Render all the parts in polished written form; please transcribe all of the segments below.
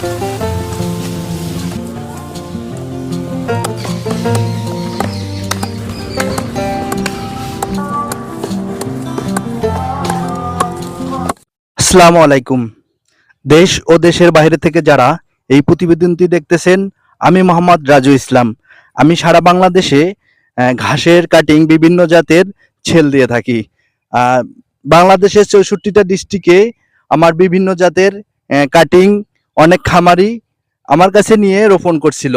আসসালামু আলাইকুম। দেশ ও দেশের বাইরে থেকে যারা এই প্রতিবেদনটি দেখতেছেন, আমি মোহাম্মদ রাজু ইসলাম। আমি সারা বাংলাদেশে ঘাসের কাটিং বিভিন্ন জাতের ছেল দিয়ে থাকি। আহ, বাংলাদেশের 64টা ডিস্ট্রিক্টে আমার বিভিন্ন জাতের কাটিং অনেক খামারি আমার কাছে নিয়ে রোপণ করছিল।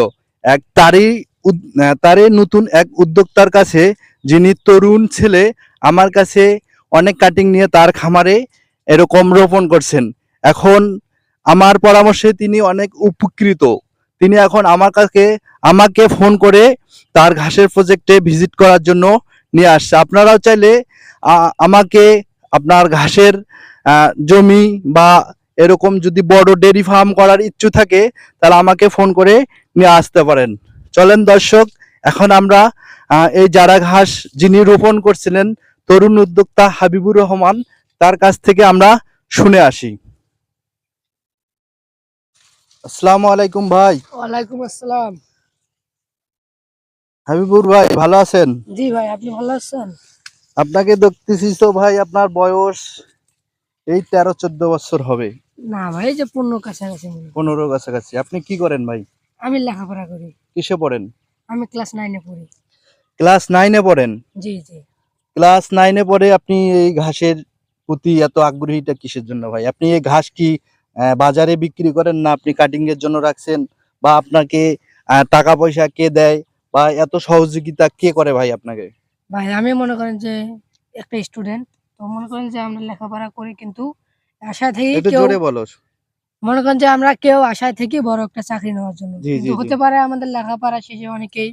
তারই নতুন এক উদ্যোক্তার কাছে, যিনি তরুণ ছেলে, আমার কাছে অনেক কাটিং নিয়ে তার খামারে এরকম রোপণ করছেন। এখন আমার পরামর্শে তিনি অনেক উপকৃত। তিনি এখন আমাকে ফোন করে তার ঘাসের প্রজেক্টে ভিজিট করার জন্য নিয়ে আসছে। আপনারাও চাইলে আমাকে আপনার ঘাসের জমি বা এরকম যদি বড় ডেয়ারি ফার্ম করার ইচ্ছু থাকে, তাহলে আমাকে ফোন করে নিয়ে আসতে পারেন। চলেন দর্শক, এখন আমরা এই জারা ঘাস যিনি রোপণ করছিলেন, তরুণ উদ্যোক্তা হাবিবুর রহমান, তার কাছ থেকে আমরা শুনে আসি। আসসালামু আলাইকুম ভাই। ওয়ালাইকুম আসসালাম। হাবিবুর ভাই, ভালো আছেন? জি ভাই, আপনি ভালো আছেন? আপনাকে দেখতেছি তো ভাই, আপনার বয়স এই 13-14 বছর হবে। না ভাই, যে 15 কাছাকাছি। 15 কাছাকাছি। আপনি কি করেন ভাই? আমি লেখাপড়া করি। কিসে পড়েন? আমি ক্লাস 9 এ পড়ি। ক্লাস 9 এ পড়েন? জি জি। ক্লাস 9 এ পড়ে আপনি এই ঘাসের প্রতি এত আগ্রহীটা কিসের জন্য ভাই? আপনি এই ঘাস কি বাজারে বিক্রি করেন, না আপনি কাটিং এর জন্য রাখছেন, বা আপনাকে টাকা পয়সা কে দেয়, বা এত সহযোগিতা কে করে ভাই আপনাকে? ভাই আমি মনে করেন যে একটা স্টুডেন্ট, তো মনে করেন যে আমরা লেখাপড়া করি, কিন্তু আশা থেকে একটু কেউ জোরে বলো। মনে করেন যে আমরা কেউ আশায় থেকে বড় একটা চাকরি নেওয়ার জন্য, জি জি কিন্তু জি। হতে পারে আমাদের লেখাপড়া শেষে অনেকেই,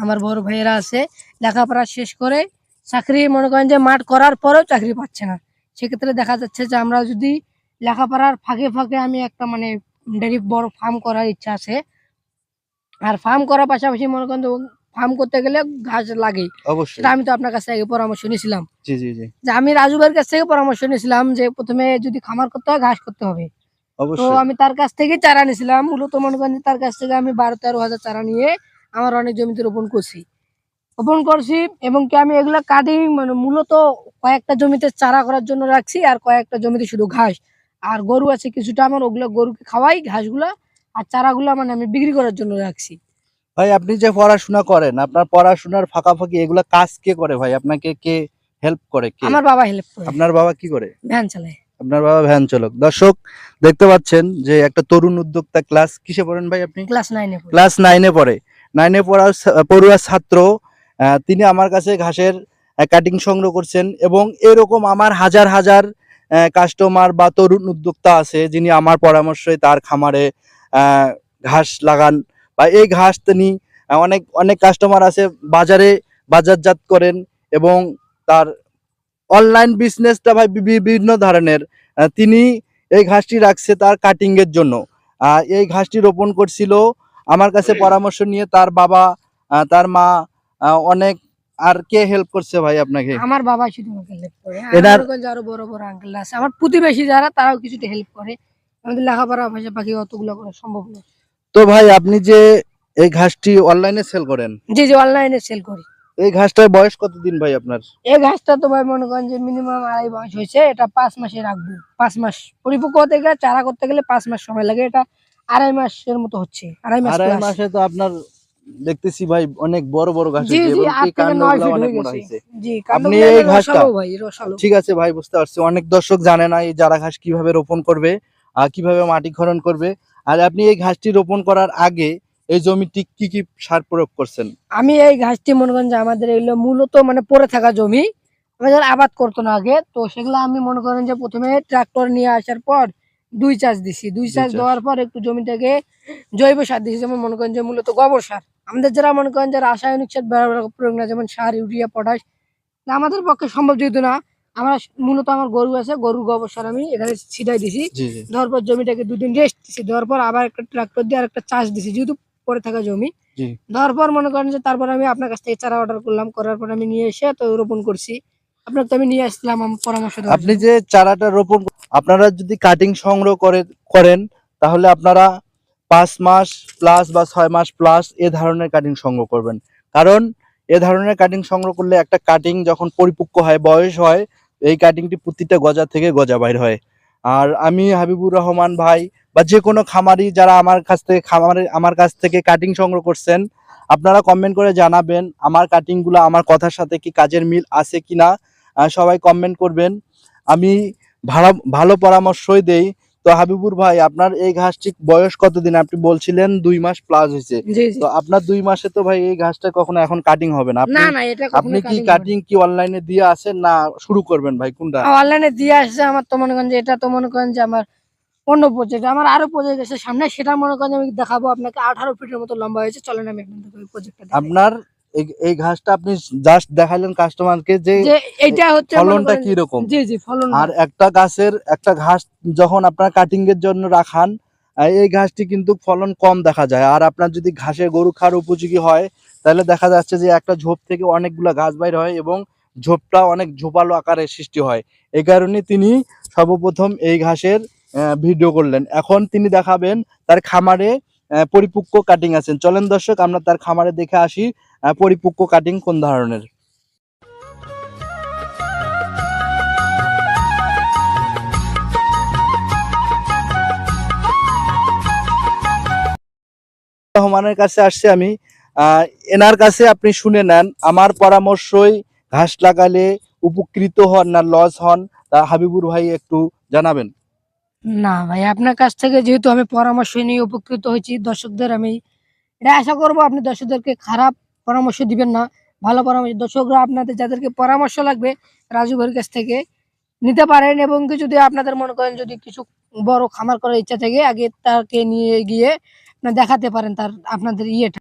আমার বড় ভাইয়েরা আছে, লেখাপড়া শেষ করে চাকরি মনে করেন যে মাঠ করার পরেও চাকরি পাচ্ছে না। সেক্ষেত্রে দেখা যাচ্ছে যে আমরা যদি লেখাপড়ার ফাঁকে ফাঁকে, আমি একটা মানে ডেয়ারি বড় ফার্ম করার ইচ্ছা আছে। আর ফার্ম করার পাশাপাশি মনে করেন যে ফার্ম করতে গেলে ঘাস লাগে। অবশ্যই। সেটা আমি তো আপনার কাছ থেকে পরামর্শ নিয়েছিলাম। জি জি জি। যে আমি রাজু ভাইয়ের কাছ থেকে পরামর্শ নিয়েছিলাম যে প্রথমে যদি খামার করতে হয়, ঘাস করতে হবে। তো অবশ্যই। আমি তার কাছ থেকে চারা নিয়েছিলাম। মূলত মনে করেন যে তার কাছ থেকে আমি 12-13 হাজার চারা নিয়ে আমার অনেক জমিতে রোপণ করছি এবং কি আমি এগুলা কাটিং মানে মূলত কয়েকটা জমিতে চারা করার জন্য রাখছি, আর কয়েকটা জমিতে শুধু ঘাস। আর গরু আছে কিছুটা, আমার ওগুলো গরুকে খাওয়াই ঘাসগুলা, আর চারাগুলা মানে আমি বিক্রি করার জন্য রাখছি। ভাই আপনি যে পড়াশোনা করেন, আপনার পড়াশোনার ফাঁকাফাঁকি এগুলা কাজ কে করে ভাই? আপনাকে কে হেল্প করে? কে? আমার বাবা হেল্প করে। আপনার বাবা কি করে? ভ্যান চালায়। আপনার বাবা ভ্যান চালক। দর্শক দেখতে পাচ্ছেন যে একটা তরুণ উদ্যোক্তা। ক্লাস কিসে পড়েন ভাই আপনি? ক্লাস 9 এ পড়ে। ক্লাস 9 এ পড়ে। 9 এ পড়ুয়া ছাত্র। তিনি আমার কাছে ঘাসের কাটিং সংগ্রহ করছেন, এবং এরকম আমার হাজার হাজার কাস্টমার বা তরুণ উদ্যোক্তা আছে, যিনি আমার পরামর্শে তার খামারে ঘাস লাগান, বা এই ঘাস তিনি অনেক অনেক কাস্টমার আছে বাজারে বাজারজাত করেন, এবং তার অনলাইন বিজনেসটা ভাই বিভিন্ন ধরনের। তিনি এই ঘাসটি রাখছে তার কাটিং এর জন্য। এই ঘাসটি রোপণ করছিল আমার কাছে পরামর্শ নিয়ে। তার বাবা, তার মা, অনেক। আর কে হেল্প করছে ভাই আপনাকে? আমার বাবা শুধু আমাকে হেল্প করে। আর এনার মনে করেন যে আরো বড় বড় আঙ্কেল আছে, আমার প্রতিবেশী যারা, তারাও কিছুটা হেল্প করে। আমাদের লেখাপড়া পাশাপাশি অতগুলো করা সম্ভব না। তো ভাই আপনি যে এই ঘাসটি অনলাইনে সেল করেন, জি জি, অনলাইনে সেল করি। এই ঘাসটার বয়স কতদিন ভাই আপনার? এই ঘাসটা তো ভাই মনে করেন যে মিনিমাম 2.5 মাস হয়েছে। এটা 5 মাসে রাখবো। 5 মাস পরিপক্ক হতে গেলে, চারা করতে গেলে 5 মাস সময় লাগে। এটা 2.5 মাসের মতো হচ্ছে, 2.5 মাস 2.5 প্লাস। মাসে তো আপনার দেখতেছি ভাই অনেক বড় বড় ঘাস জি হয়েছে, জি, এবং 8 কি থেকে 9 কাণ্ডগুলো ফিট অনেক হয়ে মোটা গেছে। হয়েছে। জি, আপনি কাণ্ডগুলো এই ঘাসটা, রসালো ভাই, রসালো। ঠিক আছে ভাই, বুঝতে পারছি। অনেক দর্শক জানে না এই জারা ঘাস কিভাবে রোপণ করবে আর কিভাবে মাটি খনন করবে। আর আপনি এই ঘাসটি রোপণ করার আগে এই জমিটি কি কি সার প্রয়োগ করছেন? আমি এই ঘাসটি মনে করেন যে আমাদের এগুলো মূলত মানে পড়ে থাকা জমি, আমাদের আবাদ করতো না আগে। তো সেগুলো আমি মনে করেন যে প্রথমে ট্রাক্টর নিয়ে আসার পর 2 চাষ দিছি। 2 চাষ দেওয়ার পর একটু জমিটাকে জৈব সার দিছি, যেমন মনে করেন যে মূলত গোবর সার। আমাদের যারা মনে করেন যে রাসায়নিক সার প্রয়োগ না, যেমন সার, ইউরিয়া, পটাশ, আমাদের পক্ষে সম্ভব যেহেতু না, আমরা মূলত আমার গরু আছে, গরুর গোবর সার আমি এখানে ছিটাই দিছি। জি জি দেওয়ার পর জমিটাকে 2 দিন রেস্ট দিছি, দেওয়ার পর আবার একটা ট্রাক্টর দিয়ে আরেকটা চাষ দিছি, যেহেতু পড়ে থাকা জমি। জি। দেওয়ার পর মনে করেন যে তারপর আমি আপনার কাছ থেকে চারা অর্ডার করলাম, করার পর আমি নিয়ে এসে তো রোপণ করছি। আপনার তো আমি নিয়ে আসছিলাম আমার পরামর্শ দেওয়ার আপনি জন্য। যে চারাটা রোপণ, আপনারা যদি কাটিং সংগ্রহ করেন, তাহলে আপনারা 5 মাস প্লাস বা 6 মাস প্লাস এ ধরনের কাটিং সংগ্রহ করবেন। কারণ এ ধরনের কাটিং সংগ্রহ করলে একটা কাটিং যখন পরিপক্ক হয়, বয়স হয়, এই কাটিংটি প্রতিটা গজা থেকে গজা বাইর হয়। আর আমি হাবিবুর রহমান ভাই বা যে কোনো খামারি যারা আমার কাছ থেকে কাটিং সংগ্রহ করছেন, আপনারা কমেন্ট করে জানাবেন আমার কাটিংগুলো আমার কথার সাথে কি কাজের মিল আছে কিনা। সবাই কমেন্ট করবেন, আমি ভালো ভালো পরামর্শই দেই। তো হাবিবুর ভাই, আপনার এই ঘাসটি বয়স কতদিন? আপনি বলছিলেন 2 মাস প্লাস হয়েছে। জি জি। তো আপনার 2 মাসে তো ভাই এই ঘাসটা কখনো এখন কাটিং হবে না। না আপনি না, এটা আপনি কখনো কি কাটিং হবে না। কাটিং কি অনলাইনে দিয়ে আসেন না শুরু করবেন ভাই, কোনটা? অনলাইনে দিয়ে আসছে আমার, তো মনে করেন যে এটা তো মনে করেন যে আমার অন্য প্রজেক্ট, আমার আরো প্রজেক্ট আছে সামনে, সেটা মনে করেন যে আমি দেখাবো আপনাকে। 18 ফিটের মতো লম্বা হয়েছে, চলেন আমি আপনাদের ওই প্রজেক্টটা দেখাই। আপনার এই ঘাসটা আপনি জাস্ট দেখাইলেন কাস্টমারকে যে যে এইটা হচ্ছে মনে ফলনটা করেন কি রকম। জি জি, ফলন আর একটা গাছের একটা ঘাস যখন আপনার কাটিং এর জন্য রাখান, এই ঘাসটি কিন্তু ফলন কম দেখা যায়। আর আপনার যদি ঘাসে গরু খাওয়ার উপযোগী হয়, তাহলে দেখা যাচ্ছে যে একটা ঝোপ থেকে অনেকগুলা ঘাস বাইর হয় এবং ঝোপটা অনেক ঝোপালো আকারে সৃষ্টি হয়। এই কারণে তিনি সর্বপ্রথম এই ঘাসের ভিডিও করলেন। এখন তিনি দেখাবেন তার খামারে পরিপক্ক কাটিং আছেন। চলেন দর্শক, আমরা তার খামারে দেখে আসি পরিপক্ক কাটিং কোন ধরনের। রহমানের কাছে আসছি আমি। এনার কাছে আপনি শুনে নেন, আমার পরামর্শই ঘাস লাগালে উপকৃত হন না লস হন, তা হাবিবুর ভাই একটু জানাবেন। না ভাই, আপনার কাছ থেকে যেহেতু আমি পরামর্শ নিয়ে উপকৃত হয়েছি, দর্শকদের আমি এটা আশা করবো আপনি দর্শকদেরকে খারাপ পরামর্শ দিবেন না, ভালো পরামর্শ। দর্শকরা আপনাদের যাদেরকে পরামর্শ লাগবে রাজু ভাইয়ের কাছ থেকে নিতে পারেন। এবং কি যদি আপনাদের মনে করেন যদি কিছু বড় খামার করার ইচ্ছা থাকে, আগে তাকে নিয়ে গিয়ে আপনারা দেখাতে পারেন তার আপনাদের ইয়েটা।